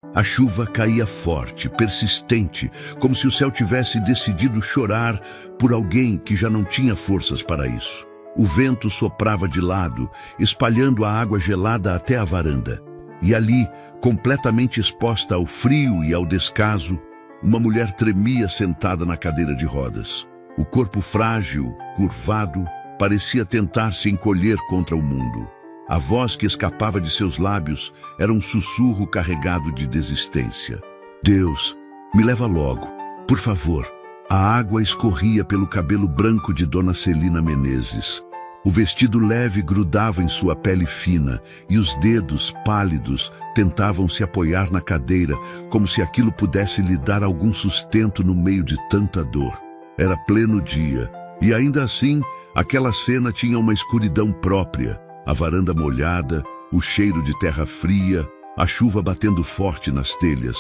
A chuva caía forte, persistente, como se o céu tivesse decidido chorar por alguém que já não tinha forças para isso. O vento soprava de lado, espalhando a água gelada até a varanda. E ali, completamente exposta ao frio e ao descaso, uma mulher tremia sentada na cadeira de rodas. O corpo frágil, curvado, parecia tentar se encolher contra o mundo. A voz que escapava de seus lábios era um sussurro carregado de desistência. Deus, me leva logo, por favor. A água escorria pelo cabelo branco de Dona Celina Menezes. O vestido leve grudava em sua pele fina e os dedos, pálidos, tentavam se apoiar na cadeira, como se aquilo pudesse lhe dar algum sustento no meio de tanta dor. Era pleno dia, e ainda assim, aquela cena tinha uma escuridão própria. A varanda molhada, o cheiro de terra fria, a chuva batendo forte nas telhas.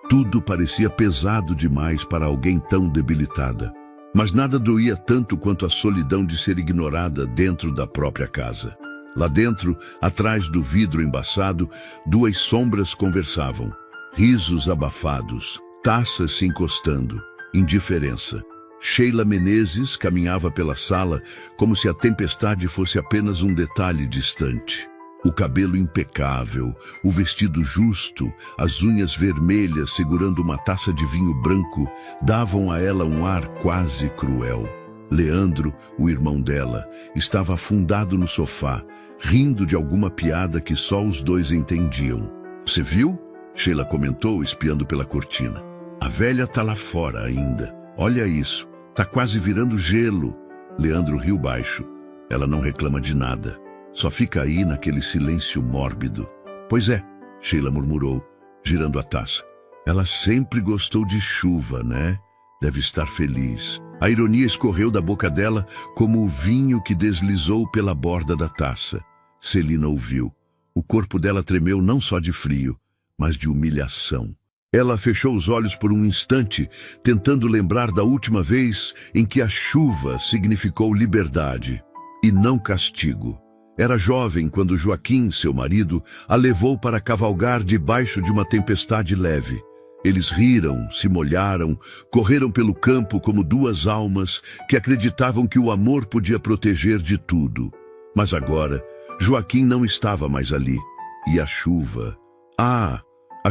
Tudo parecia pesado demais para alguém tão debilitada. Mas nada doía tanto quanto a solidão de ser ignorada dentro da própria casa. Lá dentro, atrás do vidro embaçado, duas sombras conversavam. Risos abafados, taças se encostando, indiferença. Sheila Menezes caminhava pela sala como se a tempestade fosse apenas um detalhe distante. O cabelo impecável, o vestido justo, as unhas vermelhas segurando uma taça de vinho branco, davam a ela um ar quase cruel. Leandro, o irmão dela, estava afundado no sofá, rindo de alguma piada que só os dois entendiam. "Você viu?" Sheila comentou, espiando pela cortina. "A velha tá lá fora ainda. Olha isso, tá quase virando gelo." Leandro riu baixo. "Ela não reclama de nada. Só fica aí naquele silêncio mórbido." "Pois é," Sheila murmurou, girando a taça. "Ela sempre gostou de chuva, né? Deve estar feliz." A ironia escorreu da boca dela como o vinho que deslizou pela borda da taça. Celina ouviu. O corpo dela tremeu não só de frio, mas de humilhação. Ela fechou os olhos por um instante, tentando lembrar da última vez em que a chuva significou liberdade e não castigo. Era jovem quando Joaquim, seu marido, a levou para cavalgar debaixo de uma tempestade leve. Eles riram, se molharam, correram pelo campo como duas almas que acreditavam que o amor podia proteger de tudo. Mas agora, Joaquim não estava mais ali. E a chuva... a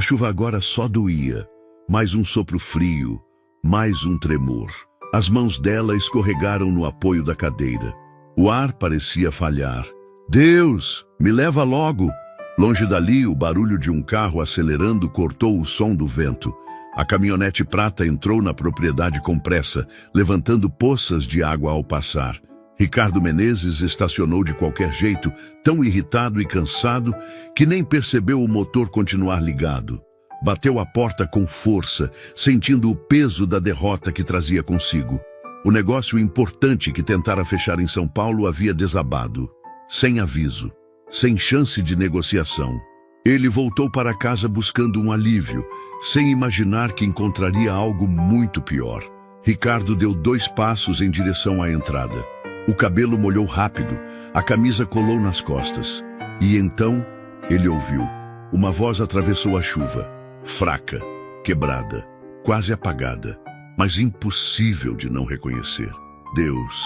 chuva agora só doía. Mais um sopro frio, mais um tremor. As mãos dela escorregaram no apoio da cadeira. O ar parecia falhar. "Deus, me leva logo!" Longe dali, o barulho de um carro acelerando cortou o som do vento. A caminhonete prata entrou na propriedade com pressa, levantando poças de água ao passar. Ricardo Menezes estacionou de qualquer jeito, tão irritado e cansado, que nem percebeu o motor continuar ligado. Bateu a porta com força, sentindo o peso da derrota que trazia consigo. O negócio importante que tentara fechar em São Paulo havia desabado. Sem aviso, sem chance de negociação. Ele voltou para casa buscando um alívio, sem imaginar que encontraria algo muito pior. Ricardo deu 2 passos em direção à entrada. O cabelo molhou rápido, a camisa colou nas costas. E então, ele ouviu. Uma voz atravessou a chuva, fraca, quebrada, quase apagada, mas impossível de não reconhecer. "Deus,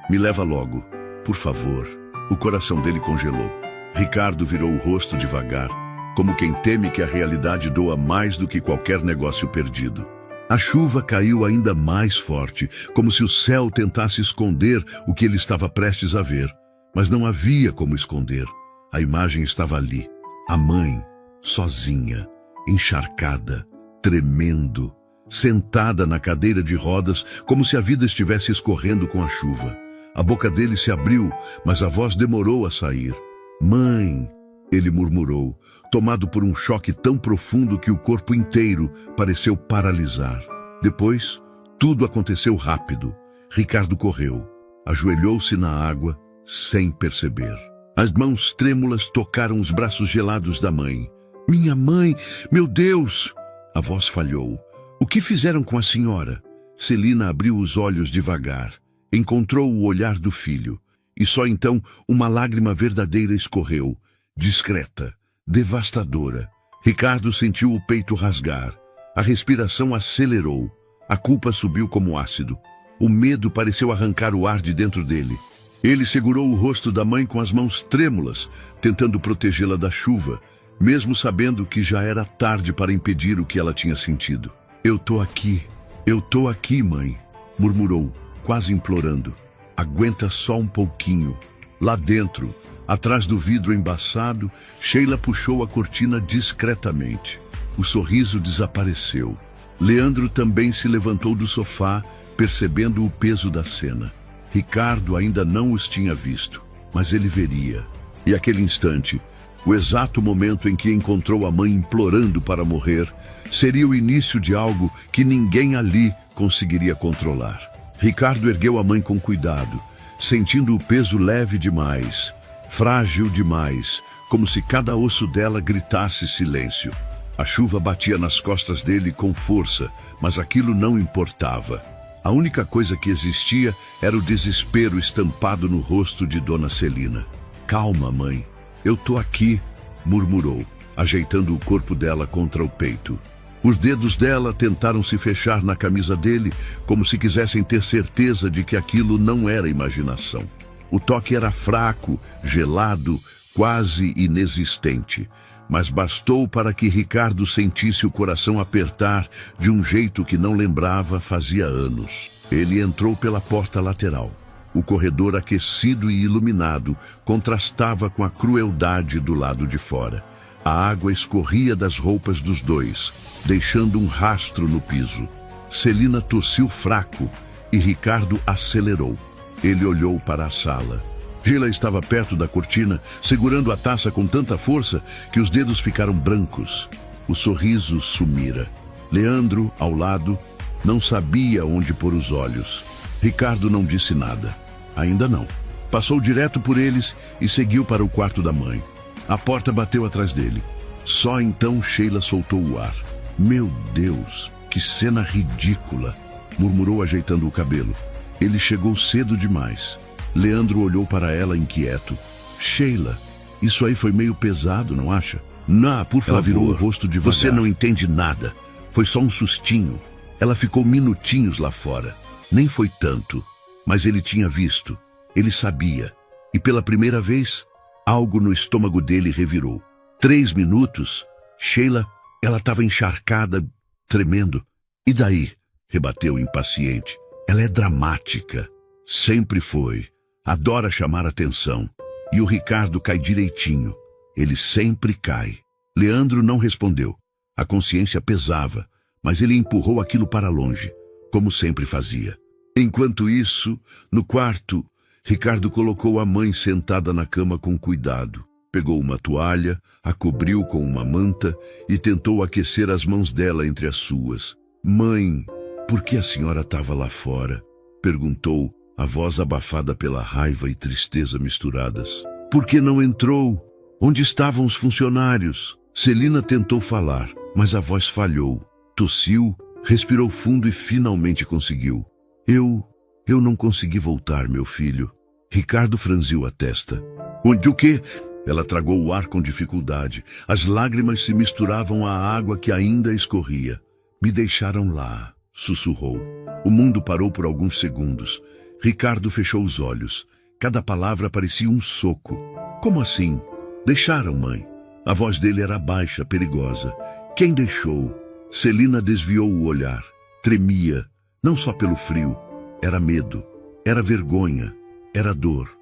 me leva logo, por favor." O coração dele congelou. Ricardo virou o rosto devagar, como quem teme que a realidade doa mais do que qualquer negócio perdido. A chuva caiu ainda mais forte, como se o céu tentasse esconder o que ele estava prestes a ver. Mas não havia como esconder. A imagem estava ali. A mãe, sozinha, encharcada, tremendo, sentada na cadeira de rodas, como se a vida estivesse escorrendo com a chuva. A boca dele se abriu, mas a voz demorou a sair. "Mãe", ele murmurou, tomado por um choque tão profundo que o corpo inteiro pareceu paralisar. Depois, tudo aconteceu rápido. Ricardo correu, ajoelhou-se na água, sem perceber. As mãos trêmulas tocaram os braços gelados da mãe. "Minha mãe, meu Deus!" A voz falhou. "O que fizeram com a senhora?" Celina abriu os olhos devagar. Encontrou o olhar do filho, e só então uma lágrima verdadeira escorreu, discreta, devastadora. Ricardo sentiu o peito rasgar. A respiração acelerou. A culpa subiu como ácido. O medo pareceu arrancar o ar de dentro dele. Ele segurou o rosto da mãe com as mãos trêmulas, tentando protegê-la da chuva, mesmo sabendo que já era tarde para impedir o que ela tinha sentido. Eu tô aqui, mãe, murmurou, quase implorando. Aguenta só um pouquinho. Lá dentro, atrás do vidro embaçado, Sheila puxou a cortina discretamente. O sorriso desapareceu. Leandro também se levantou do sofá, percebendo o peso da cena. Ricardo ainda não os tinha visto, mas ele veria. E aquele instante, o exato momento em que encontrou a mãe implorando para morrer, seria o início de algo que ninguém ali conseguiria controlar. Ricardo ergueu a mãe com cuidado, sentindo o peso leve demais, frágil demais, como se cada osso dela gritasse silêncio. A chuva batia nas costas dele com força, mas aquilo não importava. A única coisa que existia era o desespero estampado no rosto de Dona Celina. Calma, mãe. Eu tô aqui, murmurou, ajeitando o corpo dela contra o peito. Os dedos dela tentaram se fechar na camisa dele, como se quisessem ter certeza de que aquilo não era imaginação. O toque era fraco, gelado, quase inexistente, mas bastou para que Ricardo sentisse o coração apertar de um jeito que não lembrava fazia anos. Ele entrou pela porta lateral. O corredor aquecido e iluminado contrastava com a crueldade do lado de fora. A água escorria das roupas dos dois, deixando um rastro no piso. Celina tossiu fraco e Ricardo acelerou. Ele olhou para a sala. Sheila estava perto da cortina, segurando a taça com tanta força que os dedos ficaram brancos. O sorriso sumira. Leandro, ao lado, não sabia onde pôr os olhos. Ricardo não disse nada. Ainda não. Passou direto por eles e seguiu para o quarto da mãe. A porta bateu atrás dele. Só então Sheila soltou o ar. Meu Deus, que cena ridícula, murmurou ajeitando o cabelo. Ele chegou cedo demais. Leandro olhou para ela inquieto. Sheila, isso aí foi meio pesado, não acha? Não, por favor. Ela virou o rosto devagar. Você não entende nada. Foi só um sustinho. Ela ficou minutinhos lá fora. Nem foi tanto. Mas ele tinha visto. Ele sabia. E pela primeira vez, algo no estômago dele revirou. 3 minutos. Sheila, ela estava encharcada, tremendo. E daí? Rebateu impaciente. Ela é dramática. Sempre foi. Adora chamar atenção. E o Ricardo cai direitinho. Ele sempre cai. Leandro não respondeu. A consciência pesava, mas ele empurrou aquilo para longe, como sempre fazia. Enquanto isso, no quarto, Ricardo colocou a mãe sentada na cama com cuidado. Pegou uma toalha, a cobriu com uma manta e tentou aquecer as mãos dela entre as suas. Mãe, por que a senhora estava lá fora? Perguntou, a voz abafada pela raiva e tristeza misturadas. Por que não entrou? Onde estavam os funcionários? Celina tentou falar, mas a voz falhou. Tossiu, respirou fundo e finalmente conseguiu. Eu não consegui voltar, meu filho. Ricardo franziu a testa. Onde o quê? Ela tragou o ar com dificuldade. As lágrimas se misturavam à água que ainda escorria. Me deixaram lá, sussurrou. O mundo parou por alguns segundos. Ricardo fechou os olhos. Cada palavra parecia um soco. Como assim? Deixaram, mãe. A voz dele era baixa, perigosa. Quem deixou? Celina desviou o olhar. Tremia, não só pelo frio. Era medo, era vergonha, era dor.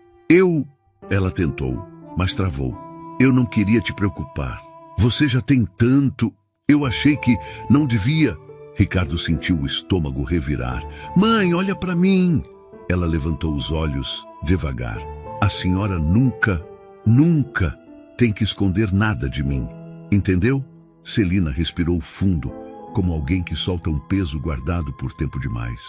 Ela tentou, mas travou. Eu não queria te preocupar. Você já tem tanto. Eu achei que não devia. Ricardo sentiu o estômago revirar. Mãe, olha para mim. Ela levantou os olhos, devagar. A senhora nunca tem que esconder nada de mim. Entendeu? Celina respirou fundo, como alguém que solta um peso guardado por tempo demais.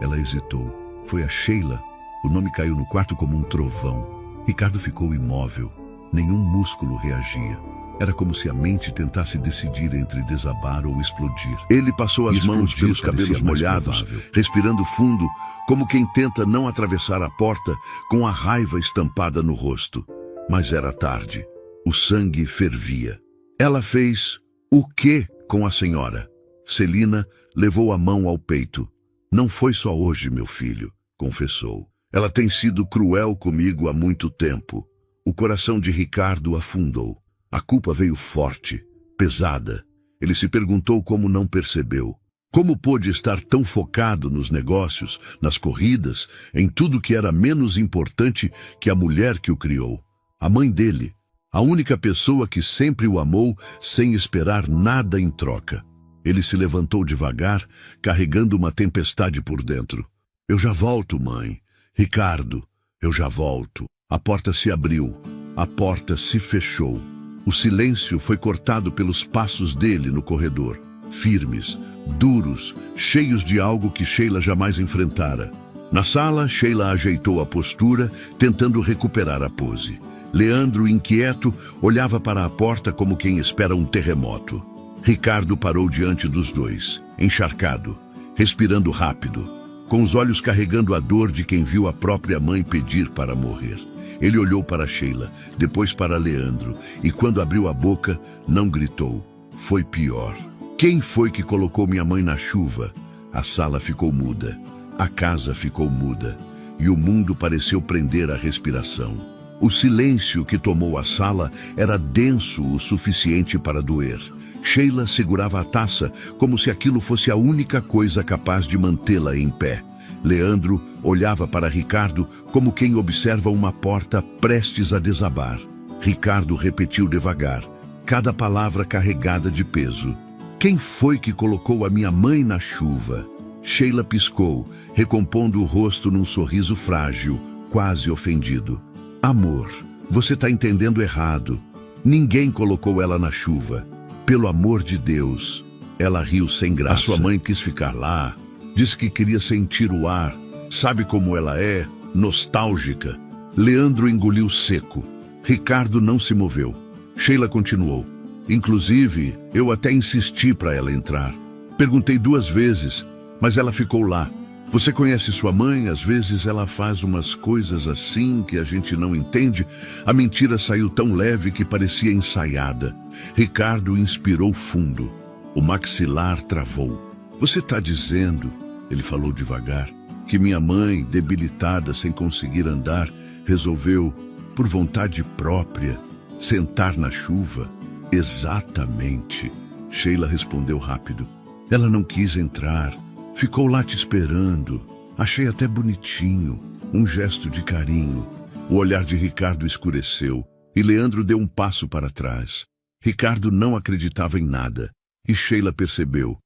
Ela hesitou. Foi a Sheila. O nome caiu no quarto como um trovão. Ricardo ficou imóvel. Nenhum músculo reagia. Era como se a mente tentasse decidir entre desabar ou explodir. Ele passou as mãos pelos cabelos molhados, respirando fundo, como quem tenta não atravessar a porta com a raiva estampada no rosto. Mas era tarde. O sangue fervia. Ela fez o quê com a senhora? Celina levou a mão ao peito. Não foi só hoje, meu filho, confessou. Ela tem sido cruel comigo há muito tempo. O coração de Ricardo afundou. A culpa veio forte, pesada. Ele se perguntou como não percebeu. Como pôde estar tão focado nos negócios, nas corridas, em tudo que era menos importante que a mulher que o criou? A mãe dele, a única pessoa que sempre o amou sem esperar nada em troca. Ele se levantou devagar, carregando uma tempestade por dentro. Eu já volto, mãe. Ricardo, eu já volto. A porta se abriu. A porta se fechou. O silêncio foi cortado pelos passos dele no corredor. Firmes, duros, cheios de algo que Sheila jamais enfrentara. Na sala, Sheila ajeitou a postura, tentando recuperar a pose. Leandro, inquieto, olhava para a porta como quem espera um terremoto. Ricardo parou diante dos dois, encharcado, respirando rápido, com os olhos carregando a dor de quem viu a própria mãe pedir para morrer. Ele olhou para Sheila, depois para Leandro, e quando abriu a boca, não gritou. Foi pior. Quem foi que colocou minha mãe na chuva? A sala ficou muda, a casa ficou muda, e o mundo pareceu prender a respiração. O silêncio que tomou a sala era denso o suficiente para doer. Sheila segurava a taça como se aquilo fosse a única coisa capaz de mantê-la em pé. Leandro olhava para Ricardo como quem observa uma porta prestes a desabar. Ricardo repetiu devagar, cada palavra carregada de peso. Quem foi que colocou a minha mãe na chuva? Sheila piscou, recompondo o rosto num sorriso frágil, quase ofendido. Amor, você está entendendo errado. Ninguém colocou ela na chuva. Pelo amor de Deus. Ela riu sem graça. A sua mãe quis ficar lá. Disse que queria sentir o ar. Sabe como ela é? Nostálgica. Leandro engoliu seco. Ricardo não se moveu. Sheila continuou. Inclusive, eu até insisti para ela entrar. Perguntei 2 vezes, mas ela ficou lá. Você conhece sua mãe? Às vezes ela faz umas coisas assim que a gente não entende. A mentira saiu tão leve que parecia ensaiada. Ricardo inspirou fundo. O maxilar travou. Você está dizendo, ele falou devagar, que minha mãe, debilitada sem conseguir andar, resolveu, por vontade própria, sentar na chuva? Exatamente. Sheila respondeu rápido. Ela não quis entrar. Ficou lá te esperando. Achei até bonitinho. Um gesto de carinho. O olhar de Ricardo escureceu e Leandro deu um passo para trás. Ricardo não acreditava em nada. E Sheila percebeu.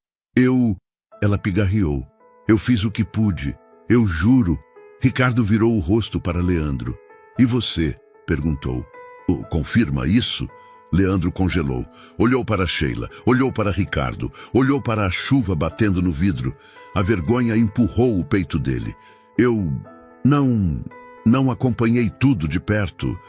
Ela pigarreou. Eu fiz o que pude. Eu juro. Ricardo virou o rosto para Leandro. E você? Perguntou. Confirma isso? Leandro congelou. Olhou para Sheila, olhou para Ricardo, olhou para a chuva batendo no vidro. A vergonha empurrou o peito dele. Eu não acompanhei tudo de perto.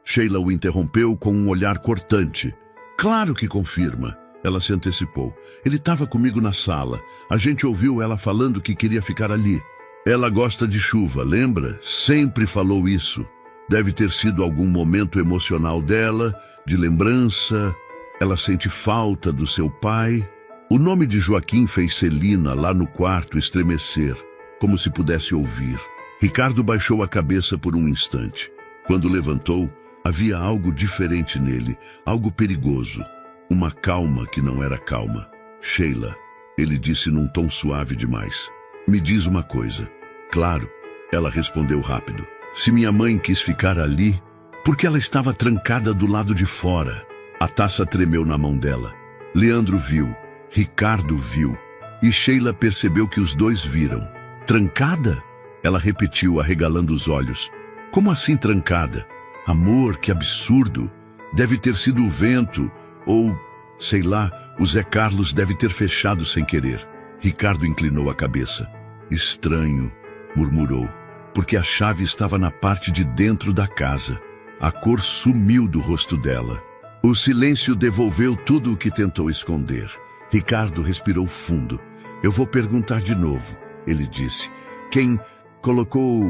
Sheila o interrompeu com um olhar cortante. Claro que confirma. Ela se antecipou. Ele estava comigo na sala. A gente ouviu ela falando que queria ficar ali. Ela gosta de chuva, lembra? Sempre falou isso. Deve ter sido algum momento emocional dela, de lembrança. Ela sente falta do seu pai. O nome de Joaquim fez Celina lá no quarto estremecer, como se pudesse ouvir. Ricardo baixou a cabeça por um instante. Quando levantou, havia algo diferente nele, algo perigoso. Uma calma que não era calma. Sheila, ele disse num tom suave demais. Me diz uma coisa. Claro, ela respondeu rápido. Se minha mãe quis ficar ali, porque ela estava trancada do lado de fora. A taça tremeu na mão dela. Leandro viu, Ricardo viu, e Sheila percebeu que os dois viram. Trancada? Ela repetiu, arregalando os olhos. Como assim trancada? Amor, que absurdo. Deve ter sido o vento, ou, sei lá, o Zé Carlos deve ter fechado sem querer. Ricardo inclinou a cabeça. Estranho, murmurou. Porque a chave estava na parte de dentro da casa. A cor sumiu do rosto dela. O silêncio devolveu tudo o que tentou esconder. Ricardo respirou fundo. Eu vou perguntar de novo, ele disse. Quem colocou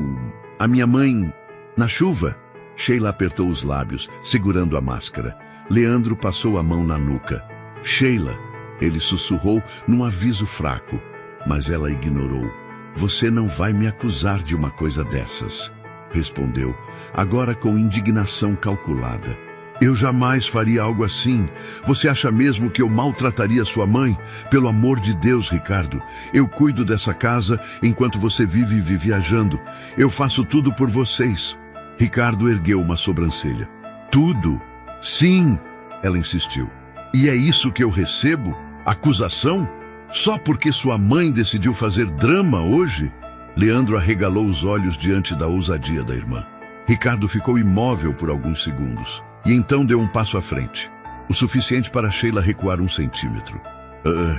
a minha mãe na chuva? Sheila apertou os lábios, segurando a máscara. Leandro passou a mão na nuca. Sheila, ele sussurrou num aviso fraco, mas ela ignorou. Você não vai me acusar de uma coisa dessas, respondeu, agora com indignação calculada. Eu jamais faria algo assim. Você acha mesmo que eu maltrataria sua mãe? Pelo amor de Deus, Ricardo, eu cuido dessa casa enquanto você vive viajando. Eu faço tudo por vocês. Ricardo ergueu uma sobrancelha. Tudo? Sim, ela insistiu. E é isso que eu recebo? Acusação? Só porque sua mãe decidiu fazer drama hoje? Leandro arregalou os olhos diante da ousadia da irmã. Ricardo ficou imóvel por alguns segundos. E então deu um passo à frente, o suficiente para Sheila recuar 1 centímetro.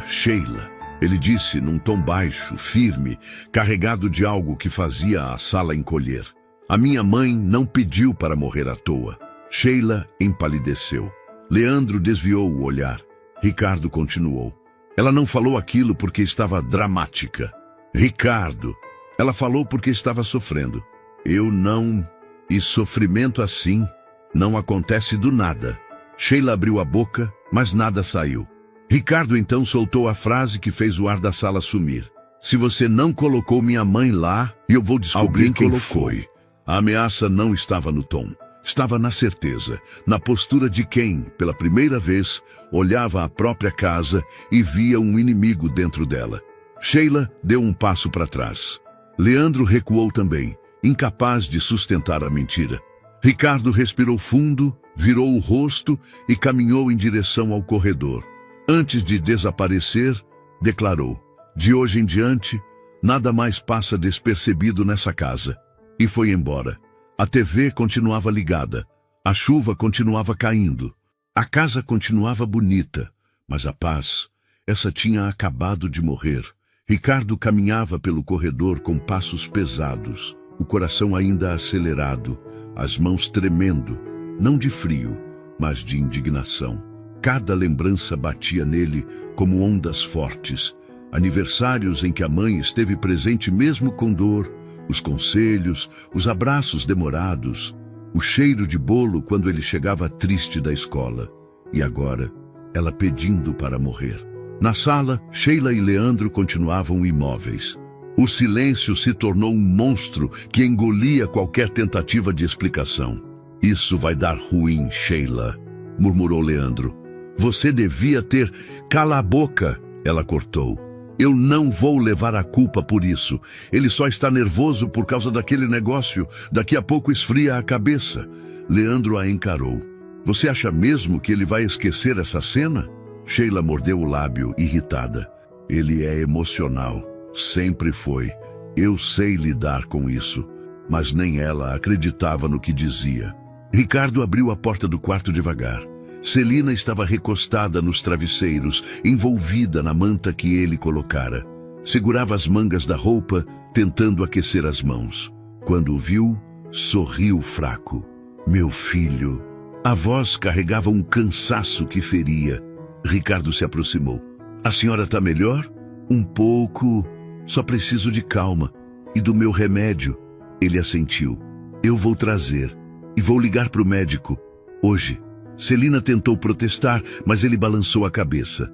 Sheila, ele disse num tom baixo, firme, carregado de algo que fazia a sala encolher. A minha mãe não pediu para morrer à toa. Sheila empalideceu. Leandro desviou o olhar. Ricardo continuou. Ela não falou aquilo porque estava dramática. Ricardo, ela falou porque estava sofrendo. Eu não... E sofrimento assim... não acontece do nada. Sheila abriu a boca, mas nada saiu. Ricardo então soltou a frase que fez o ar da sala sumir. Se você não colocou minha mãe lá, eu vou descobrir quem foi. A ameaça não estava no tom. Estava na certeza, na postura de quem, pela primeira vez, olhava a própria casa e via um inimigo dentro dela. Sheila deu um passo para trás. Leandro recuou também, incapaz de sustentar a mentira. Ricardo respirou fundo, virou o rosto e caminhou em direção ao corredor. Antes de desaparecer, declarou: de hoje em diante, nada mais passa despercebido nessa casa. E foi embora. A TV continuava ligada, a chuva continuava caindo, a casa continuava bonita, mas a paz, essa tinha acabado de morrer. Ricardo caminhava pelo corredor com passos pesados, o coração ainda acelerado, as mãos tremendo, não de frio, mas de indignação. Cada lembrança batia nele como ondas fortes. Aniversários em que a mãe esteve presente mesmo com dor, os conselhos, os abraços demorados, o cheiro de bolo quando ele chegava triste da escola. E agora, ela pedindo para morrer. Na sala, Sheila e Leandro continuavam imóveis. O silêncio se tornou um monstro que engolia qualquer tentativa de explicação. Isso vai dar ruim, Sheila, murmurou Leandro. Você devia ter... Cala a boca, ela cortou. Eu não vou levar a culpa por isso. Ele só está nervoso por causa daquele negócio. Daqui a pouco esfria a cabeça. Leandro a encarou. Você acha mesmo que ele vai esquecer essa cena? Sheila mordeu o lábio, irritada. Ele é emocional. Sempre foi. Eu sei lidar com isso. Mas nem ela acreditava no que dizia. Ricardo abriu a porta do quarto devagar. Celina estava recostada nos travesseiros, envolvida na manta que ele colocara. Segurava as mangas da roupa, tentando aquecer as mãos. Quando o viu, sorriu fraco. Meu filho. A voz carregava um cansaço que feria. Ricardo se aproximou. A senhora está melhor? Um pouco. Só preciso de calma. E do meu remédio. Ele assentiu. Eu vou trazer. E vou ligar para o médico. Hoje. Celina tentou protestar, mas ele balançou a cabeça.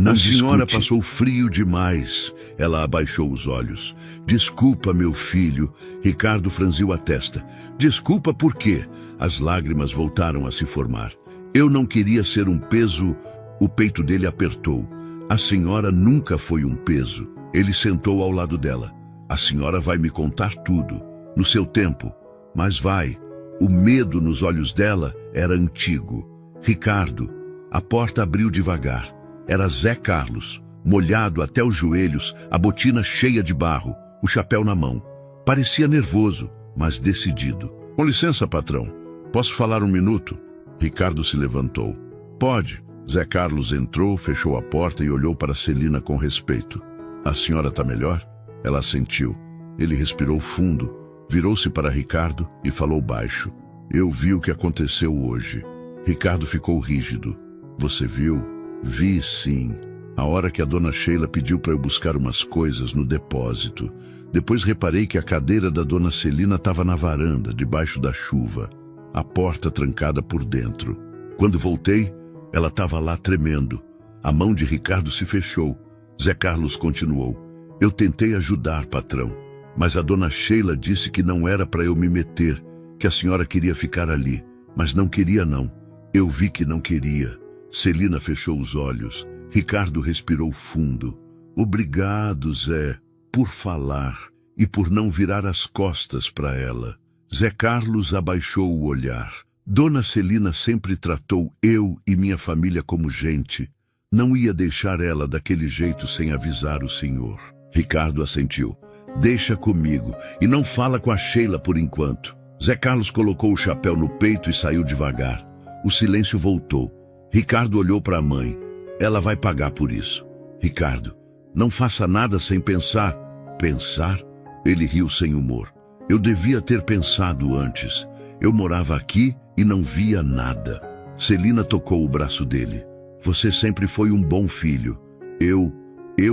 A senhora passou frio demais. Ela abaixou os olhos. Desculpa, meu filho. Ricardo franziu a testa. Desculpa por quê? As lágrimas voltaram a se formar. Eu não queria ser um peso. O peito dele apertou. A senhora nunca foi um peso. Ele sentou ao lado dela. A senhora vai me contar tudo. No seu tempo. Mas vai. O medo nos olhos dela era antigo. Ricardo. A porta abriu devagar. Era Zé Carlos, molhado até os joelhos, a botina cheia de barro, o chapéu na mão. Parecia nervoso, mas decidido. Com licença, patrão. Posso falar um minuto? Ricardo se levantou. Pode. Zé Carlos entrou, fechou a porta e olhou para Celina com respeito. A senhora está melhor? Ela assentiu. Ele respirou fundo, virou-se para Ricardo e falou baixo. Eu vi o que aconteceu hoje. Ricardo ficou rígido. Você viu? Vi, sim. A hora que a dona Sheila pediu para eu buscar umas coisas no depósito. Depois reparei que a cadeira da dona Celina estava na varanda, debaixo da chuva. A porta trancada por dentro. Quando voltei, ela estava lá tremendo. A mão de Ricardo se fechou. Zé Carlos continuou. Eu tentei ajudar, patrão, mas a dona Sheila disse que não era para eu me meter, que a senhora queria ficar ali, mas não queria não. Eu vi que não queria. Celina fechou os olhos. Ricardo respirou fundo. Obrigado, Zé, por falar e por não virar as costas para ela. Zé Carlos abaixou o olhar. Dona Celina sempre tratou eu e minha família como gente. Não ia deixar ela daquele jeito sem avisar o senhor. Ricardo assentiu. Deixa comigo e não fala com a Sheila por enquanto. Zé Carlos colocou o chapéu no peito e saiu devagar. O silêncio voltou. Ricardo olhou para a mãe. Ela vai pagar por isso. Ricardo, não faça nada sem pensar. Pensar? Ele riu sem humor. Eu devia ter pensado antes. Eu morava aqui e não via nada. Celina tocou o braço dele. Você sempre foi um bom filho. Eu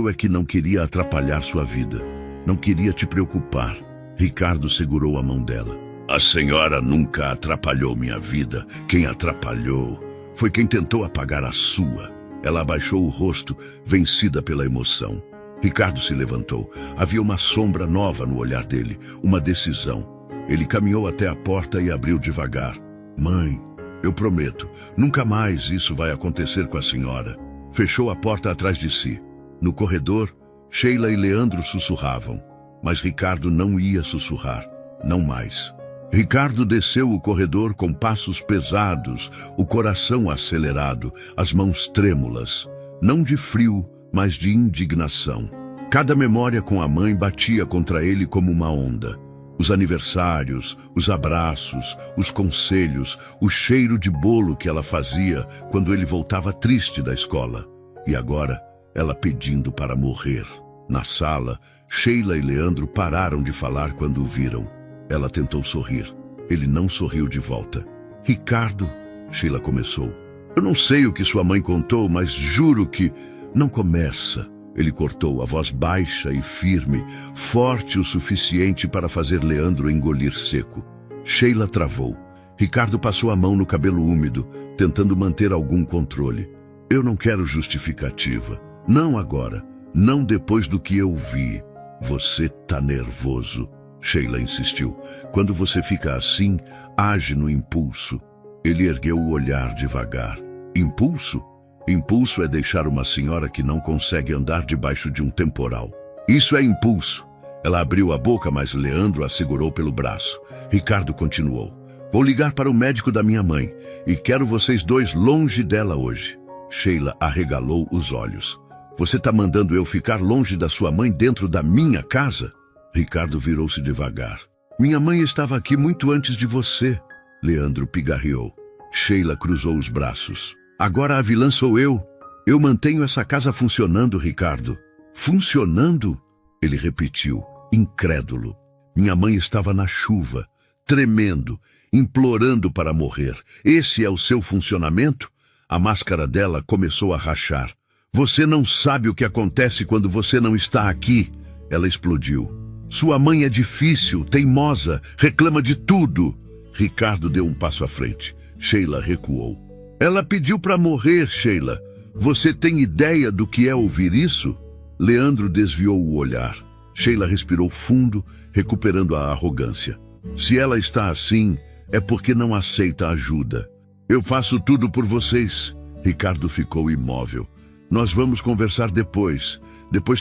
é que não queria atrapalhar sua vida. Não queria te preocupar. Ricardo segurou a mão dela. A senhora nunca atrapalhou minha vida. Quem atrapalhou foi quem tentou apagar a sua. Ela abaixou o rosto, vencida pela emoção. Ricardo se levantou. Havia uma sombra nova no olhar dele, uma decisão. Ele caminhou até a porta e abriu devagar. Mãe, eu prometo, nunca mais isso vai acontecer com a senhora. Fechou a porta atrás de si. No corredor, Sheila e Leandro sussurravam, mas Ricardo não ia sussurrar, não mais. Ricardo desceu o corredor com passos pesados, o coração acelerado, as mãos trêmulas, não de frio, mas de indignação. Cada memória com a mãe batia contra ele como uma onda. Os aniversários, os abraços, os conselhos, o cheiro de bolo que ela fazia quando ele voltava triste da escola. E agora, ela pedindo para morrer. Na sala, Sheila e Leandro pararam de falar quando o viram. Ela tentou sorrir. Ele não sorriu de volta. Ricardo, Sheila começou. Eu não sei o que sua mãe contou, mas juro que... Não começa. Ele cortou, a voz baixa e firme, forte o suficiente para fazer Leandro engolir seco. Sheila travou. Ricardo passou a mão no cabelo úmido, tentando manter algum controle. Eu não quero justificativa. Não agora. Não depois do que eu vi. Você tá nervoso. Sheila insistiu. Quando você fica assim, age no impulso. Ele ergueu o olhar devagar. Impulso? Impulso é deixar uma senhora que não consegue andar debaixo de um temporal. Isso é impulso. Ela abriu a boca, mas Leandro a segurou pelo braço. Ricardo continuou. Vou ligar para o médico da minha mãe e quero vocês dois longe dela hoje. Sheila arregalou os olhos. Você tá mandando eu ficar longe da sua mãe dentro da minha casa? Ricardo virou-se devagar. Minha mãe estava aqui muito antes de você. Leandro pigarreou. Sheila cruzou os braços. Agora a vilã sou eu. Eu mantenho essa casa funcionando, Ricardo. Funcionando? Ele repetiu, incrédulo. Minha mãe estava na chuva, tremendo, implorando para morrer. Esse é o seu funcionamento? A máscara dela começou a rachar. Você não sabe o que acontece quando você não está aqui. Ela explodiu. Sua mãe é difícil, teimosa, reclama de tudo. Ricardo deu um passo à frente. Sheila recuou. Ela pediu para morrer, Sheila. Você tem ideia do que é ouvir isso? Leandro desviou o olhar. Sheila respirou fundo, recuperando a arrogância. Se ela está assim, é porque não aceita ajuda. Eu faço tudo por vocês. Ricardo ficou imóvel. Nós vamos conversar depois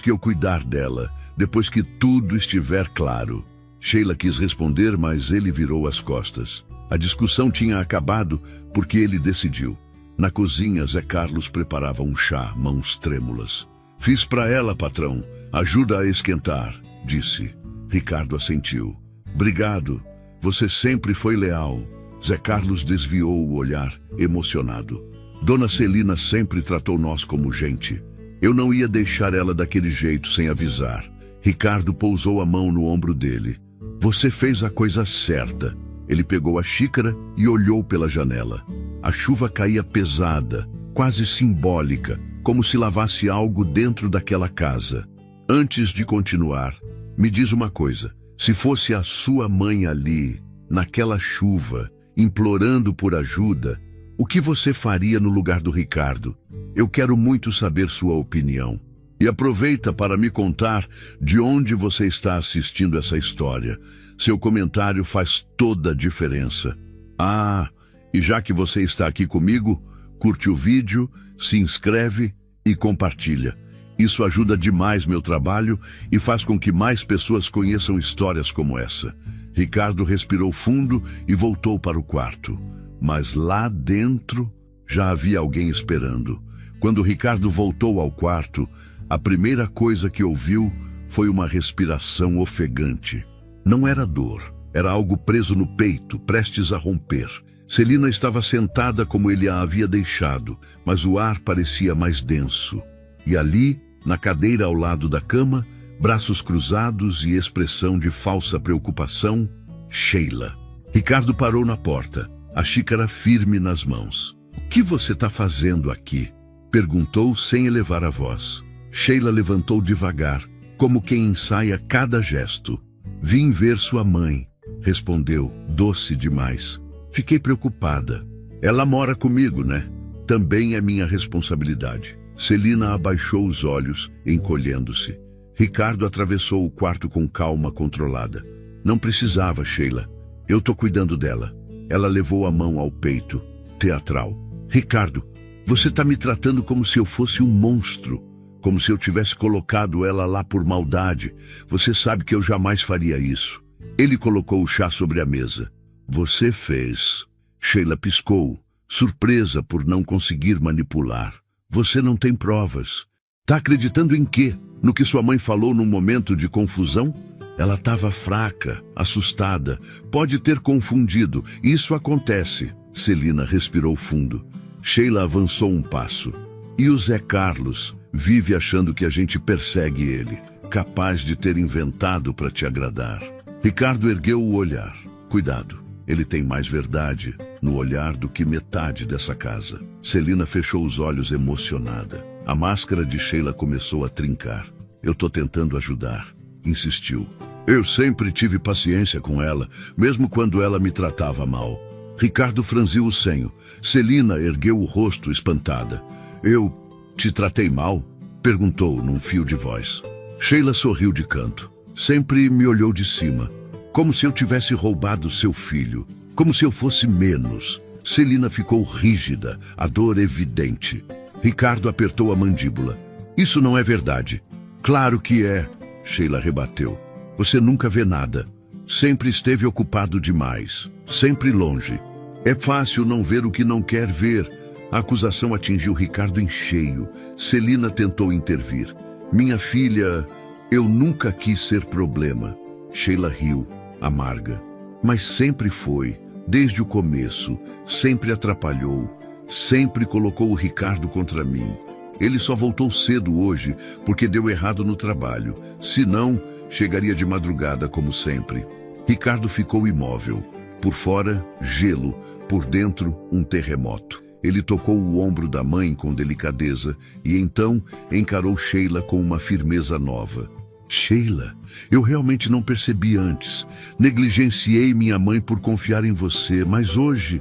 que eu cuidar dela, depois que tudo estiver claro. Sheila quis responder, mas ele virou as costas. A discussão tinha acabado porque ele decidiu. Na cozinha, Zé Carlos preparava um chá, mãos trêmulas. Fiz para ela, patrão. Ajuda a esquentar, disse. Ricardo assentiu. Obrigado. Você sempre foi leal. Zé Carlos desviou o olhar, emocionado. Dona Celina sempre tratou nós como gente. Eu não ia deixar ela daquele jeito sem avisar. Ricardo pousou a mão no ombro dele. Você fez a coisa certa. Ele pegou a xícara e olhou pela janela. A chuva caía pesada, quase simbólica, como se lavasse algo dentro daquela casa. Antes de continuar, me diz uma coisa. Se fosse a sua mãe ali, naquela chuva, implorando por ajuda, O que você faria no lugar do Ricardo? Eu quero muito saber sua opinião. E aproveita para me contar de onde você está assistindo essa história. Seu comentário faz toda a diferença. Ah, e já que você está aqui comigo, curte o vídeo, se inscreve e compartilha. Isso ajuda demais meu trabalho e faz com que mais pessoas conheçam histórias como essa. Ricardo respirou fundo e voltou para o quarto. Mas lá dentro já havia alguém esperando. Quando Ricardo voltou ao quarto, a primeira coisa que ouviu foi uma respiração ofegante. Não era dor, era algo preso no peito, prestes a romper. Celina estava sentada como ele a havia deixado, mas o ar parecia mais denso. E ali, na cadeira ao lado da cama, braços cruzados e expressão de falsa preocupação, Sheila. Ricardo parou na porta, a xícara firme nas mãos. "O que você está fazendo aqui?" perguntou sem elevar a voz. Sheila levantou devagar, como quem ensaia cada gesto. "Vim ver sua mãe", respondeu, doce demais. "Fiquei preocupada. Ela mora comigo, né? Também é minha responsabilidade." Celina abaixou os olhos, encolhendo-se. Ricardo atravessou o quarto com calma controlada. "Não precisava, Sheila. Eu tô cuidando dela." Ela levou a mão ao peito, teatral. "Ricardo, você tá me tratando como se eu fosse um monstro. Como se eu tivesse colocado ela lá por maldade. Você sabe que eu jamais faria isso." Ele colocou o chá sobre a mesa. "Você fez." Sheila piscou, surpresa por não conseguir manipular. "Você não tem provas." "Tá acreditando em quê? No que sua mãe falou num momento de confusão?" Ela estava fraca, assustada. Pode ter confundido. Isso acontece. Celina respirou fundo. Sheila avançou um passo. "E o Zé Carlos? Vive achando que a gente persegue ele, capaz de ter inventado para te agradar." Ricardo ergueu o olhar. "Cuidado, ele tem mais verdade no olhar do que metade dessa casa." Celina fechou os olhos emocionada. A máscara de Sheila começou a trincar. "Eu tô tentando ajudar", insistiu. "Eu sempre tive paciência com ela, mesmo quando ela me tratava mal." Ricardo franziu o senho. Celina ergueu o rosto espantada. "Eu te tratei mal?" perguntou num fio de voz. Sheila sorriu de canto. "Sempre me olhou de cima, como se eu tivesse roubado seu filho, como se eu fosse menos." Celina ficou rígida, a dor evidente. Ricardo apertou a mandíbula. "Isso não é verdade." "Claro que é", Sheila rebateu. "Você nunca vê nada. Sempre esteve ocupado demais, sempre longe. É fácil não ver o que não quer ver." A acusação atingiu Ricardo em cheio. Celina tentou intervir. "Minha filha, eu nunca quis ser problema." Sheila riu, amarga. "Mas sempre foi, desde o começo. Sempre atrapalhou. Sempre colocou o Ricardo contra mim. Ele só voltou cedo hoje porque deu errado no trabalho. Se não, chegaria de madrugada como sempre." Ricardo ficou imóvel. Por fora, gelo. Por dentro, um terremoto. Ele tocou o ombro da mãe com delicadeza e então encarou Sheila com uma firmeza nova. "Sheila, eu realmente não percebi antes. Negligenciei minha mãe por confiar em você, mas hoje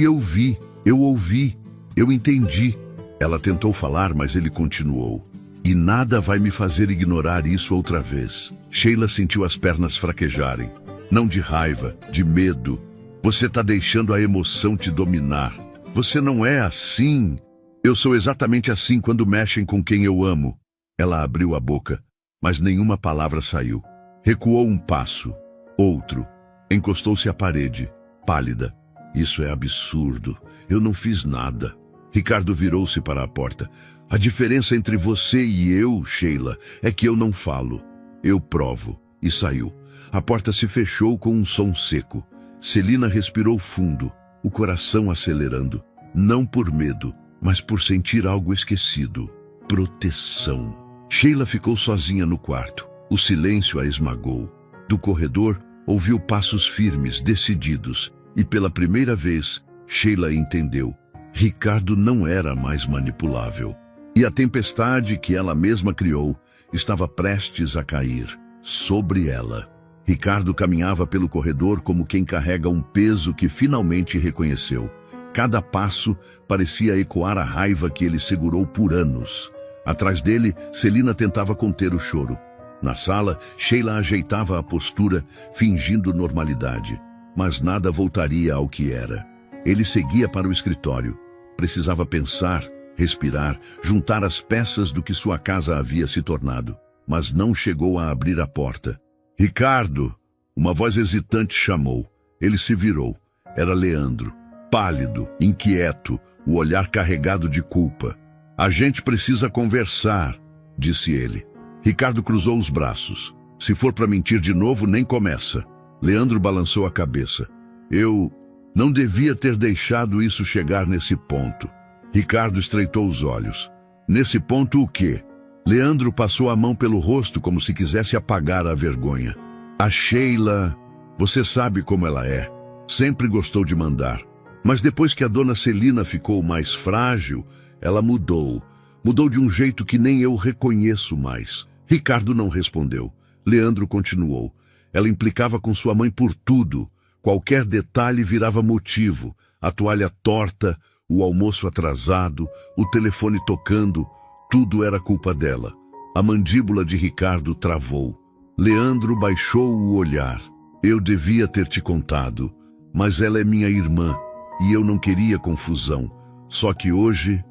eu vi, eu ouvi, eu entendi." Ela tentou falar, mas ele continuou. "E nada vai me fazer ignorar isso outra vez." Sheila sentiu as pernas fraquejarem. Não de raiva, de medo. "Você está deixando a emoção te dominar. Você não é assim." "Eu sou exatamente assim quando mexem com quem eu amo." Ela abriu a boca, mas nenhuma palavra saiu. Recuou um passo, outro. Encostou-se à parede, pálida. "Isso é absurdo. Eu não fiz nada." Ricardo virou-se para a porta. "A diferença entre você e eu, Sheila, é que eu não falo. Eu provo." E saiu. A porta se fechou com um som seco. Celina respirou fundo, o coração acelerando. Não por medo, mas por sentir algo esquecido. Proteção. Sheila ficou sozinha no quarto. O silêncio a esmagou. Do corredor, ouviu passos firmes, decididos. E pela primeira vez, Sheila entendeu. Ricardo não era mais manipulável. E a tempestade que ela mesma criou estava prestes a cair sobre ela. Ricardo caminhava pelo corredor como quem carrega um peso que finalmente reconheceu. Cada passo parecia ecoar a raiva que ele segurou por anos. Atrás dele, Celina tentava conter o choro. Na sala, Sheila ajeitava a postura, fingindo normalidade. Mas nada voltaria ao que era. Ele seguia para o escritório. Precisava pensar, respirar, juntar as peças do que sua casa havia se tornado. Mas não chegou a abrir a porta. Ricardo! Uma voz hesitante chamou. Ele se virou. Era Leandro. Pálido, inquieto, o olhar carregado de culpa. A gente precisa conversar, disse ele. Ricardo cruzou os braços. Se for para mentir de novo, nem começa. Leandro balançou a cabeça. Eu não devia ter deixado isso chegar nesse ponto. Ricardo estreitou os olhos. Nesse ponto o quê? Leandro passou a mão pelo rosto como se quisesse apagar a vergonha. A Sheila, você sabe como ela é. Sempre gostou de mandar. Mas depois que a dona Celina ficou mais frágil, ela mudou. Mudou de um jeito que nem eu reconheço mais. Ricardo não respondeu. Leandro continuou. Ela implicava com sua mãe por tudo. Qualquer detalhe virava motivo. A toalha torta, o almoço atrasado, o telefone tocando, tudo era culpa dela. A mandíbula de Ricardo travou. Leandro baixou o olhar. Eu devia ter te contado, mas ela é minha irmã e eu não queria confusão. Só que hoje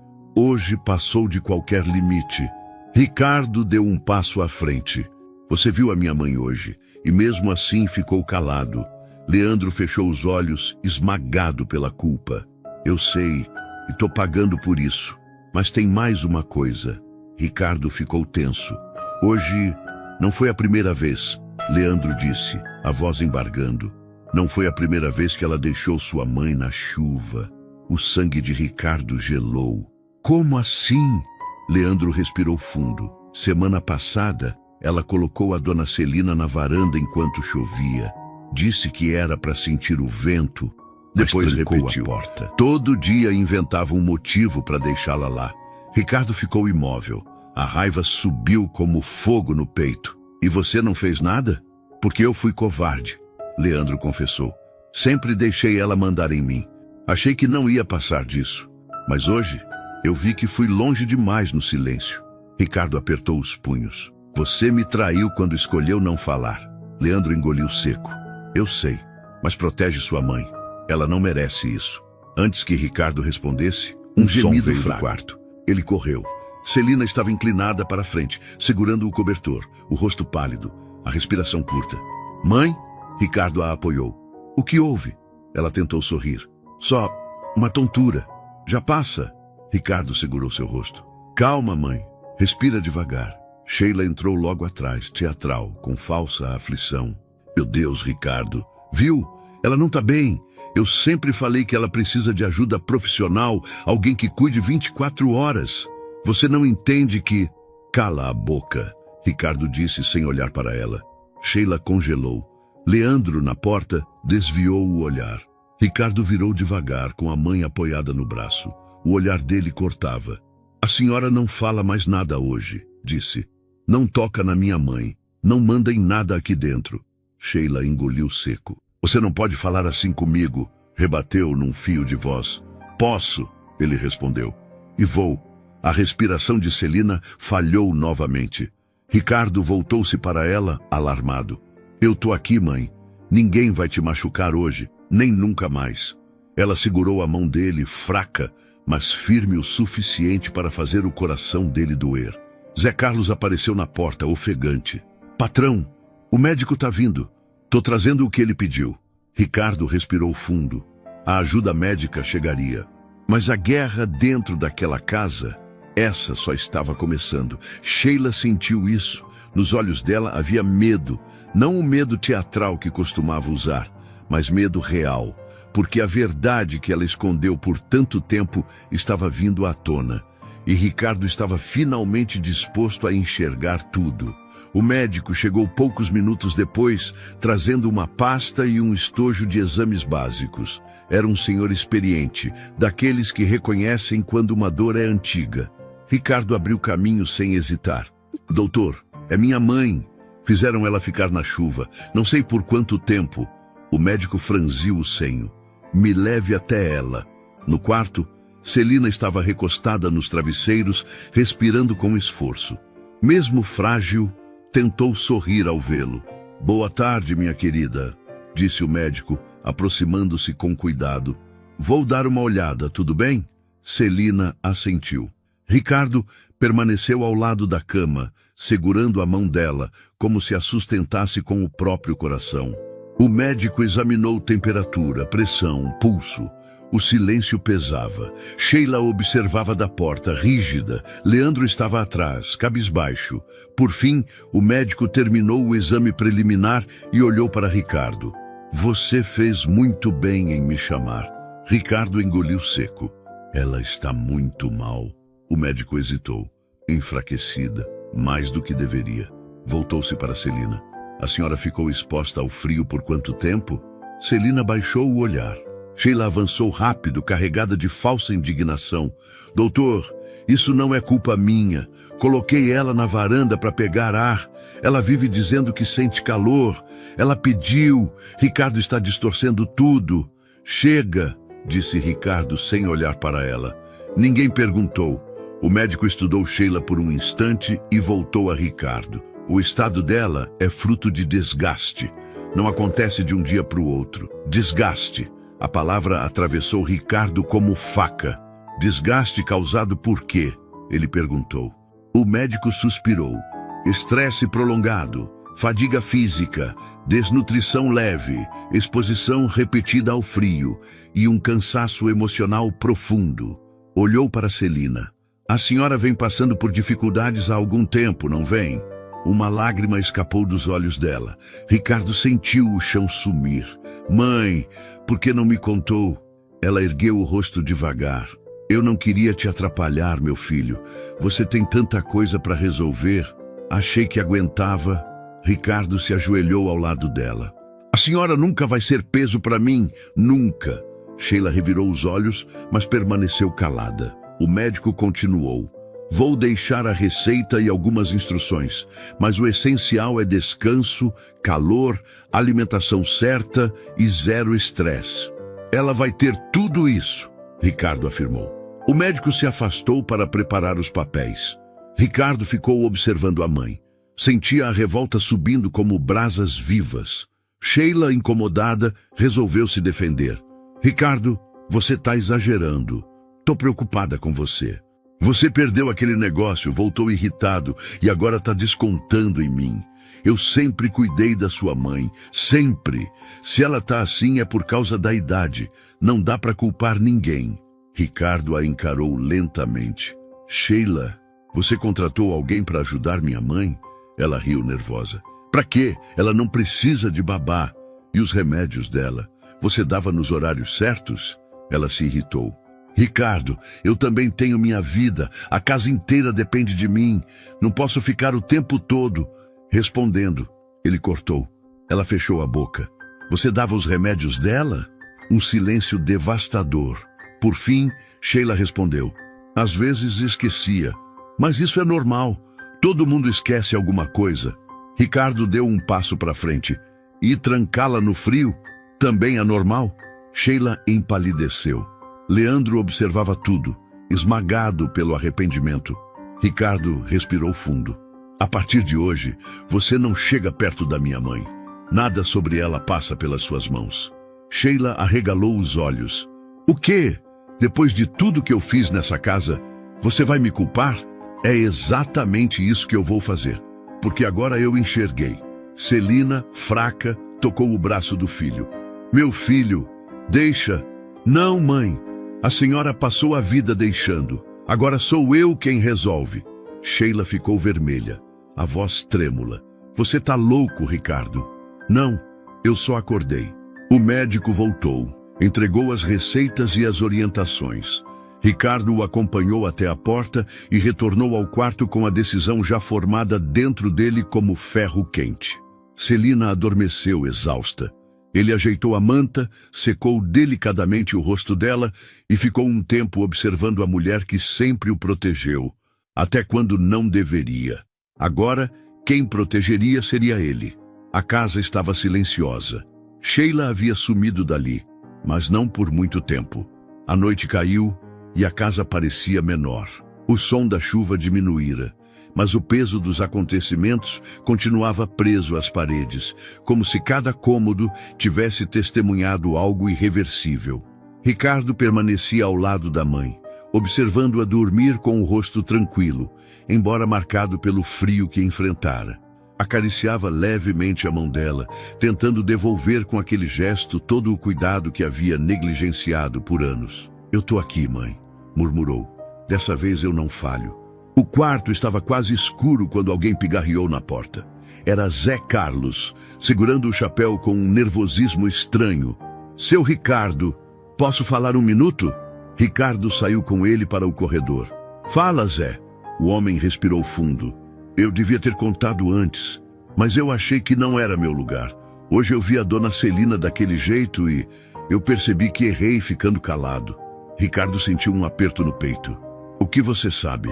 passou de qualquer limite. Ricardo deu um passo à frente. Você viu a minha mãe hoje e mesmo assim ficou calado. Leandro fechou os olhos, esmagado pela culpa. Eu sei, e tô pagando por isso. Mas tem mais uma coisa. Ricardo ficou tenso. Hoje não foi a primeira vez, Leandro disse, a voz embargando. Não foi a primeira vez que ela deixou sua mãe na chuva. O sangue de Ricardo gelou. Como assim? Leandro respirou fundo. Semana passada, ela colocou a dona Celina na varanda enquanto chovia. Disse que era para sentir o vento. Depois repetiu. A porta. Todo dia inventava um motivo para deixá-la lá. Ricardo ficou imóvel. A raiva subiu como fogo no peito. E você não fez nada? Porque eu fui covarde, Leandro confessou. Sempre deixei ela mandar em mim. Achei que não ia passar disso. Mas hoje, eu vi que fui longe demais no silêncio. Ricardo apertou os punhos. Você me traiu quando escolheu não falar. Leandro engoliu seco. Eu sei, mas protege sua mãe. Ela não merece isso. Antes que Ricardo respondesse, um gemido veio do quarto. Ele correu. Celina estava inclinada para frente, segurando o cobertor, o rosto pálido, a respiração curta. Mãe? Ricardo a apoiou. O que houve? Ela tentou sorrir. Só uma tontura. Já passa. Ricardo segurou seu rosto. Calma, mãe. Respira devagar. Sheila entrou logo atrás, teatral, com falsa aflição. Meu Deus, Ricardo. Viu? Ela não está bem. Eu sempre falei que ela precisa de ajuda profissional, alguém que cuide 24 horas. Você não entende que... Cala a boca, Ricardo disse sem olhar para ela. Sheila congelou. Leandro, na porta, desviou o olhar. Ricardo virou devagar, com a mãe apoiada no braço. O olhar dele cortava. A senhora não fala mais nada hoje, disse. Não toca na minha mãe. Não manda em nada aqui dentro. Sheila engoliu seco. Você não pode falar assim comigo, rebateu num fio de voz. Posso, ele respondeu. E vou. A respiração de Celina falhou novamente. Ricardo voltou-se para ela, alarmado. Eu tô aqui, mãe. Ninguém vai te machucar hoje, nem nunca mais. Ela segurou a mão dele, fraca, mas firme o suficiente para fazer o coração dele doer. Zé Carlos apareceu na porta, ofegante. Patrão, o médico tá vindo. Tô trazendo o que ele pediu. Ricardo respirou fundo. A ajuda médica chegaria. Mas a guerra dentro daquela casa, essa só estava começando. Sheila sentiu isso. Nos olhos dela havia medo. Não o medo teatral que costumava usar, mas medo real. Porque a verdade que ela escondeu por tanto tempo estava vindo à tona. E Ricardo estava finalmente disposto a enxergar tudo. O médico chegou poucos minutos depois, trazendo uma pasta e um estojo de exames básicos. Era um senhor experiente, daqueles que reconhecem quando uma dor é antiga. Ricardo abriu caminho sem hesitar. Doutor, é minha mãe. Fizeram ela ficar na chuva. Não sei por quanto tempo. O médico franziu o senho. Me leve até ela. No quarto, Celina estava recostada nos travesseiros, respirando com esforço. Mesmo frágil, tentou sorrir ao vê-lo. "Boa tarde, minha querida", disse o médico, aproximando-se com cuidado. "Vou dar uma olhada, tudo bem?" Celina assentiu. Ricardo permaneceu ao lado da cama, segurando a mão dela, como se a sustentasse com o próprio coração. O médico examinou temperatura, pressão, pulso. O silêncio pesava. Sheila observava da porta, rígida. Leandro estava atrás, cabisbaixo. Por fim, o médico terminou o exame preliminar e olhou para Ricardo. "Você fez muito bem em me chamar." Ricardo engoliu seco. "Ela está muito mal." O médico hesitou, enfraquecida, mais do que deveria. Voltou-se para Celina. "A senhora ficou exposta ao frio por quanto tempo?" Celina baixou o olhar. Sheila avançou rápido, carregada de falsa indignação. "Doutor, isso não é culpa minha. Coloquei ela na varanda para pegar ar. Ela vive dizendo que sente calor. Ela pediu. Ricardo está distorcendo tudo." "Chega", disse Ricardo sem olhar para ela. Ninguém perguntou. O médico estudou Sheila por um instante e voltou a Ricardo. "O estado dela é fruto de desgaste. Não acontece de um dia para o outro. Desgaste." A palavra atravessou Ricardo como faca. "Desgaste causado por quê?" ele perguntou. O médico suspirou. "Estresse prolongado, fadiga física, desnutrição leve, exposição repetida ao frio e um cansaço emocional profundo." Olhou para Celina. "A senhora vem passando por dificuldades há algum tempo, não vem?" Uma lágrima escapou dos olhos dela. Ricardo sentiu o chão sumir. "Mãe, por que não me contou?" Ela ergueu o rosto devagar. "Eu não queria te atrapalhar, meu filho. Você tem tanta coisa para resolver." Achei que aguentava. Ricardo se ajoelhou ao lado dela. "A senhora nunca vai ser peso para mim, nunca." Sheila revirou os olhos, mas permaneceu calada. O médico continuou. "Vou deixar a receita e algumas instruções, mas o essencial é descanso, calor, alimentação certa e zero estresse." "Ela vai ter tudo isso", Ricardo afirmou. O médico se afastou para preparar os papéis. Ricardo ficou observando a mãe. Sentia a revolta subindo como brasas vivas. Sheila, incomodada, resolveu se defender. "Ricardo, você está exagerando. Tô preocupada com você. Você perdeu aquele negócio, voltou irritado e agora está descontando em mim. Eu sempre cuidei da sua mãe, sempre. Se ela está assim é por causa da idade. Não dá para culpar ninguém." Ricardo a encarou lentamente. "Sheila, você contratou alguém para ajudar minha mãe?" Ela riu nervosa. "Para quê? Ela não precisa de babá. E os remédios dela? Você dava nos horários certos?" Ela se irritou. "Ricardo, eu também tenho minha vida. A casa inteira depende de mim. Não posso ficar o tempo todo." Respondendo, ele cortou. Ela fechou a boca. "Você dava os remédios dela?" Um silêncio devastador. Por fim, Sheila respondeu. "Às vezes esquecia. Mas isso é normal. Todo mundo esquece alguma coisa." Ricardo deu um passo para frente. "E trancá-la no frio? Também é normal?" Sheila empalideceu. Leandro observava tudo, esmagado pelo arrependimento. Ricardo respirou fundo. "A partir de hoje, você não chega perto da minha mãe. Nada sobre ela passa pelas suas mãos." Sheila arregalou os olhos. "O quê? Depois de tudo que eu fiz nessa casa, você vai me culpar?" "É exatamente isso que eu vou fazer, porque agora eu enxerguei." Celina, fraca, tocou o braço do filho. "Meu filho, deixa." "Não, mãe. A senhora passou a vida deixando. Agora sou eu quem resolve." Sheila ficou vermelha, a voz trêmula. "Você tá louco, Ricardo." "Não, eu só acordei." O médico voltou, entregou as receitas e as orientações. Ricardo o acompanhou até a porta e retornou ao quarto com a decisão já formada dentro dele como ferro quente. Celina adormeceu exausta. Ele ajeitou a manta, secou delicadamente o rosto dela e ficou um tempo observando a mulher que sempre o protegeu, até quando não deveria. Agora, quem protegeria seria ele. A casa estava silenciosa. Sheila havia sumido dali, mas não por muito tempo. A noite caiu e a casa parecia menor. O som da chuva diminuíra, mas o peso dos acontecimentos continuava preso às paredes, como se cada cômodo tivesse testemunhado algo irreversível. Ricardo permanecia ao lado da mãe, observando-a dormir com o rosto tranquilo, embora marcado pelo frio que enfrentara. Acariciava levemente a mão dela, tentando devolver com aquele gesto todo o cuidado que havia negligenciado por anos. "Eu tô aqui, mãe", murmurou. "Dessa vez eu não falho." O quarto estava quase escuro quando alguém pigarreou na porta. Era Zé Carlos, segurando o chapéu com um nervosismo estranho. "Seu Ricardo, posso falar um minuto?" Ricardo saiu com ele para o corredor. "Fala, Zé." O homem respirou fundo. "Eu devia ter contado antes, mas eu achei que não era meu lugar. Hoje eu vi a dona Celina daquele jeito e eu percebi que errei ficando calado." Ricardo sentiu um aperto no peito. "O que você sabe?"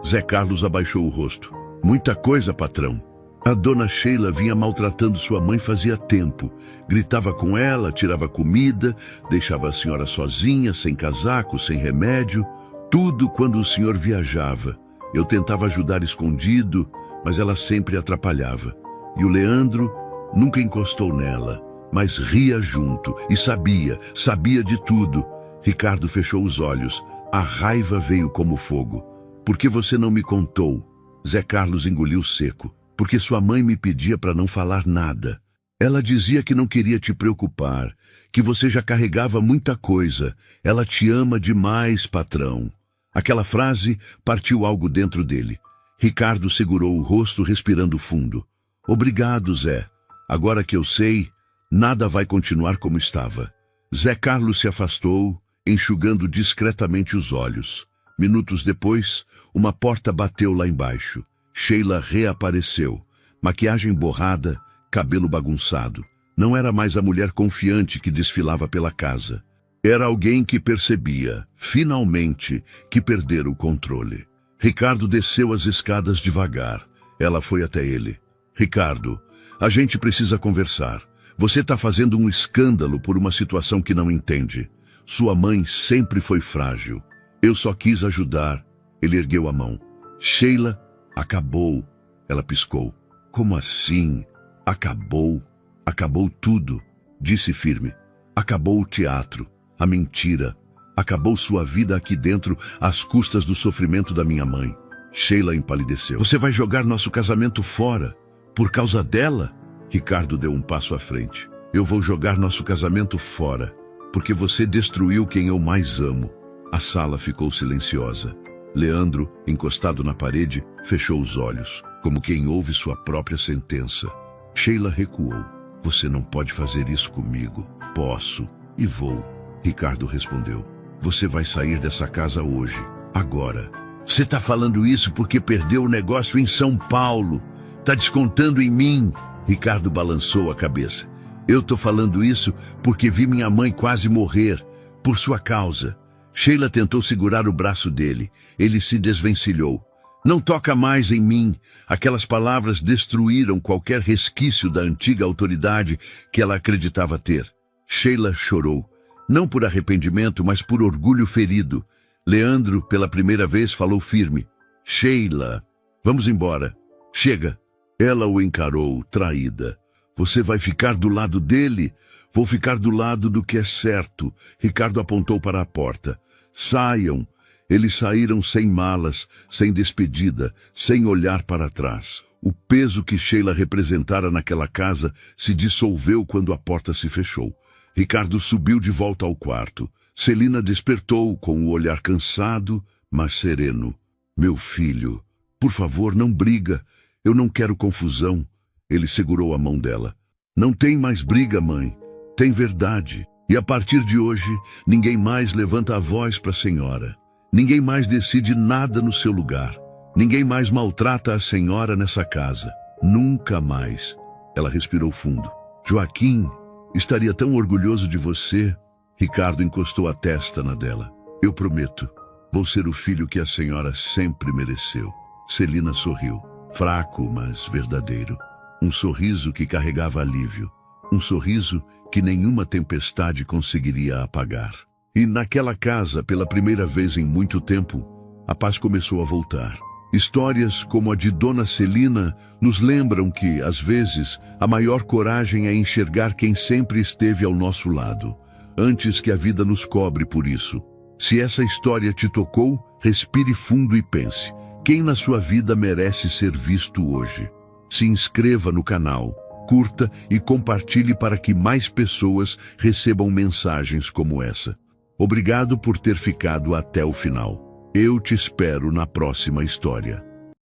Zé Carlos abaixou o rosto. "Muita coisa, patrão. A dona Sheila vinha maltratando sua mãe fazia tempo. Gritava com ela, tirava comida, deixava a senhora sozinha, sem casaco, sem remédio. Tudo quando o senhor viajava. Eu tentava ajudar escondido, mas ela sempre atrapalhava. E o Leandro nunca encostou nela, mas ria junto e sabia de tudo." Ricardo fechou os olhos. A raiva veio como fogo. "Por que você não me contou?" Zé Carlos engoliu seco. "Porque sua mãe me pedia para não falar nada. Ela dizia que não queria te preocupar, que você já carregava muita coisa. Ela te ama demais, patrão." Aquela frase partiu algo dentro dele. Ricardo segurou o rosto, respirando fundo. "Obrigado, Zé. Agora que eu sei, nada vai continuar como estava." Zé Carlos se afastou, enxugando discretamente os olhos. Minutos depois, uma porta bateu lá embaixo. Sheila reapareceu. Maquiagem borrada, cabelo bagunçado. Não era mais a mulher confiante que desfilava pela casa. Era alguém que percebia, finalmente, que perdera o controle. Ricardo desceu as escadas devagar. Ela foi até ele. "Ricardo, a gente precisa conversar. Você está fazendo um escândalo por uma situação que não entende. Sua mãe sempre foi frágil. Eu só quis ajudar." Ele ergueu a mão. "Sheila, acabou." Ela piscou. "Como assim? Acabou? Acabou tudo," disse firme. "Acabou o teatro, a mentira. Acabou sua vida aqui dentro às custas do sofrimento da minha mãe." Sheila empalideceu. "Você vai jogar nosso casamento fora? Por causa dela?" Ricardo deu um passo à frente. "Eu vou jogar nosso casamento fora, porque você destruiu quem eu mais amo." A sala ficou silenciosa. Leandro, encostado na parede, fechou os olhos, como quem ouve sua própria sentença. Sheila recuou. "Você não pode fazer isso comigo." "Posso e vou." Ricardo respondeu. "Você vai sair dessa casa hoje, agora." "Você está falando isso porque perdeu o negócio em São Paulo. Está descontando em mim." Ricardo balançou a cabeça. "Eu estou falando isso porque vi minha mãe quase morrer, por sua causa." Sheila tentou segurar o braço dele. Ele se desvencilhou. "Não toca mais em mim." Aquelas palavras destruíram qualquer resquício da antiga autoridade que ela acreditava ter. Sheila chorou. Não por arrependimento, mas por orgulho ferido. Leandro, pela primeira vez, falou firme. "Sheila, vamos embora. Chega." Ela o encarou, traída. "Você vai ficar do lado dele?" "Vou ficar do lado do que é certo." Ricardo apontou para a porta. "Saiam." Eles saíram sem malas, sem despedida, sem olhar para trás. O peso que Sheila representara naquela casa se dissolveu quando a porta se fechou. Ricardo subiu de volta ao quarto. Celina despertou com o olhar cansado, mas sereno. "Meu filho, por favor, não briga. Eu não quero confusão." Ele segurou a mão dela. "Não tem mais briga, mãe. Tem verdade. E a partir de hoje, ninguém mais levanta a voz para a senhora. Ninguém mais decide nada no seu lugar. Ninguém mais maltrata a senhora nessa casa. Nunca mais." Ela respirou fundo. "Joaquim estaria tão orgulhoso de você." Ricardo encostou a testa na dela. "Eu prometo. Vou ser o filho que a senhora sempre mereceu." Celina sorriu. Fraco, mas verdadeiro. Um sorriso que carregava alívio. Um sorriso que nenhuma tempestade conseguiria apagar. E naquela casa, pela primeira vez em muito tempo, a paz começou a voltar. Histórias como a de Dona Celina nos lembram que, às vezes, a maior coragem é enxergar quem sempre esteve ao nosso lado, antes que a vida nos cobre por isso. Se essa história te tocou, respire fundo e pense: quem na sua vida merece ser visto hoje? Se inscreva no canal, curta e compartilhe para que mais pessoas recebam mensagens como essa. Obrigado por ter ficado até o final. Eu te espero na próxima história.